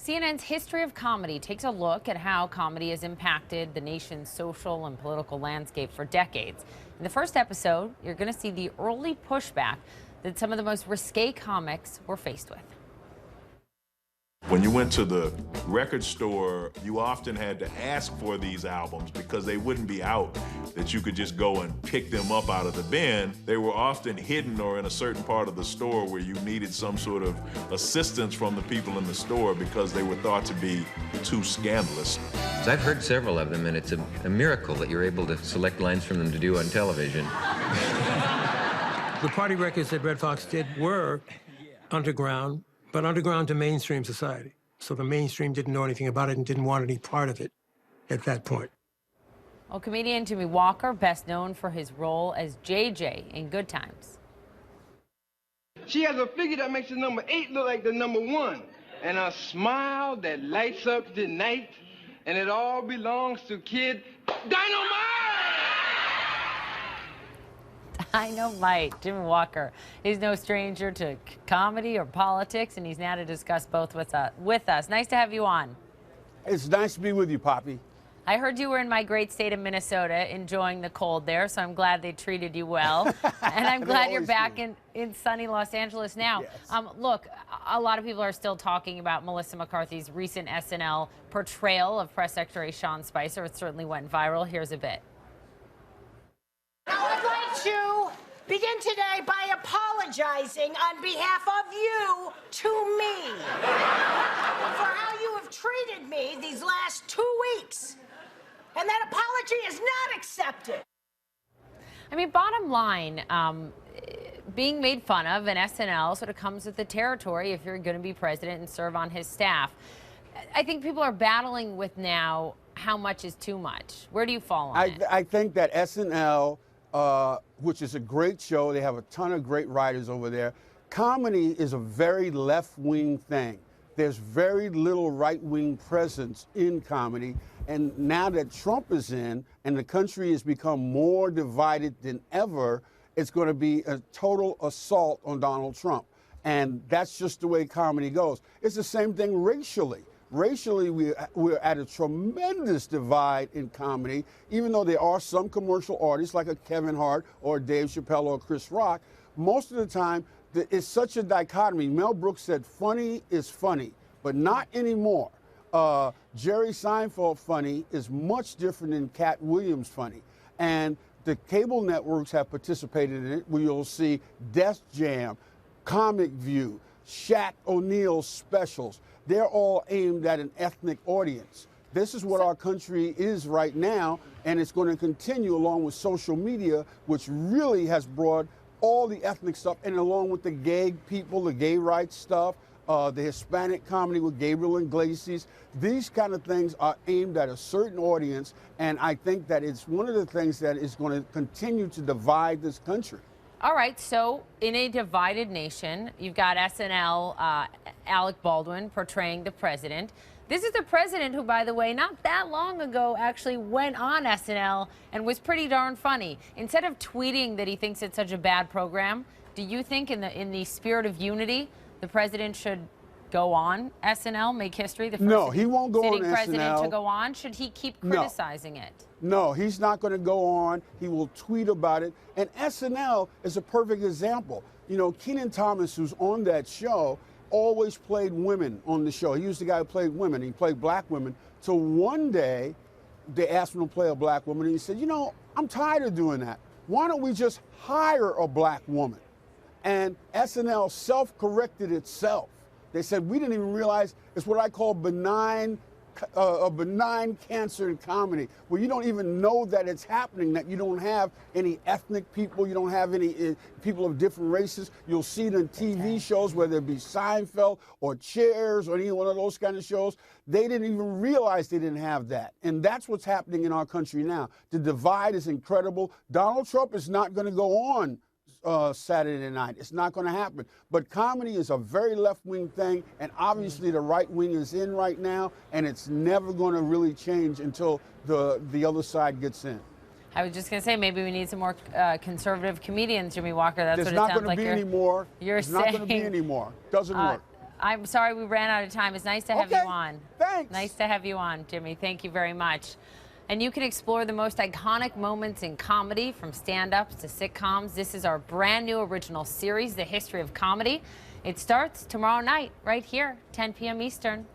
CNN's History of Comedy takes a look at how comedy has impacted the nation's social and political landscape for decades. In the first episode, you're going to see the early pushback that some of the most risque comics were faced with. When you went to the record store, you often had to ask for these albums because they wouldn't be out that you could just go and pick them up out of the bin. They were often hidden or in a certain part of the store where you needed some sort of assistance from the people in the store because they were thought to be too scandalous. I've heard several of them, and it's a miracle that you're able to select lines from them to do on television. The party records that Red Fox did were underground, but underground to mainstream society. So the mainstream didn't know anything about it and didn't want any part of it at that point. Well, comedian Jimmie Walker, best known for his role as JJ in Good Times. She has a figure that makes the number 8 look like the number 1, and a smile that lights up the night, and it all belongs to Kid Dynamite! Dynamite. Jimmie Walker. He's no stranger to comedy or politics, and he's now to discuss both with us. Nice to have you on. It's nice to be with you, Poppy. I heard you were in my great state of Minnesota enjoying the cold there, so I'm glad they treated you well. And I'm glad you're back in sunny Los Angeles now. Yes. Look, a lot of people are still talking about Melissa McCarthy's recent SNL portrayal of Press Secretary Sean Spicer. It certainly went viral. Here's a bit. Now, I'd like to begin today by apologizing on behalf of you to me for how you have treated me these last 2 weeks. And that apology is not accepted. I mean, bottom line, being made fun of in SNL sort of comes with the territory if you're going to be president and serve on his staff. I think people are battling with now how much is too much. Where do you fall on it? I think that SNL, which is a great show, they have a ton of great writers over there. Comedy is a very left-wing thing. There's very little right-wing presence in comedy. And now that Trump is in and the country has become more divided than ever, it's going to be a total assault on Donald Trump. And that's just the way comedy goes. It's the same thing racially. Racially, we're at a tremendous divide in comedy, even though there are some commercial artists like a Kevin Hart or Dave Chappelle or Chris Rock. Most of the time, it's such a dichotomy. Mel Brooks said, funny is funny, but not anymore. Jerry Seinfeld funny is much different than Cat Williams funny. And the cable networks have participated in it, where you'll see Death Jam, Comic View, Shaq O'Neal specials. They're all aimed at an ethnic audience. This is what our country is right now, and it's going to continue along with social media, which really has brought all the ethnic stuff, and along with the gay people, the gay rights stuff, the Hispanic comedy with Gabriel Iglesias. These kind of things are aimed at a certain audience, and I think that it's one of the things that is going to continue to divide this country. All right, so in a divided nation, you've got SNL, Alec Baldwin portraying the president. This is the president who, by the way, not that long ago actually went on SNL and was pretty darn funny. Instead of tweeting that he thinks it's such a bad program, do you think in the spirit of unity, the president should go on SNL, make history? The first he won't go on sitting president SNL. to go on? Should he keep criticizing it? No, he's not going to go on. He will tweet about it. And SNL is a perfect example. You know, Kenan Thomas, who's on that show, always played women on the show. He was the guy who played women. He played black women. So one day, they asked him to play a black woman, and he said, you know, I'm tired of doing that. Why don't we just hire a black woman? And SNL self-corrected itself. They said, we didn't even realize it's what I call a benign cancer in comedy, where you don't even know that it's happening, that you don't have any ethnic people, you don't have any people of different races. You'll see it in TV shows, whether it be Seinfeld or Cheers or any one of those kind of shows. They didn't even realize they didn't have that. And that's what's happening in our country now. The divide is incredible. Donald Trump is not going to go on Saturday night. It's not going to happen. But comedy is a very left-wing thing, and obviously the right wing is in right now, and it's never going to really change until the other side gets in. I was just going to say, maybe we need some more conservative comedians, Jimmie Walker. That's There's what it sounds not like going to be any more. You're There's not going to be any more. Doesn't work. I'm sorry we ran out of time. It's nice to have you on. Thanks. Nice to have you on, Jimmie. Thank you very much. And you can explore the most iconic moments in comedy, from stand-ups to sitcoms. This is our brand new original series, The History of Comedy. It starts tomorrow night, right here, 10 p.m. Eastern.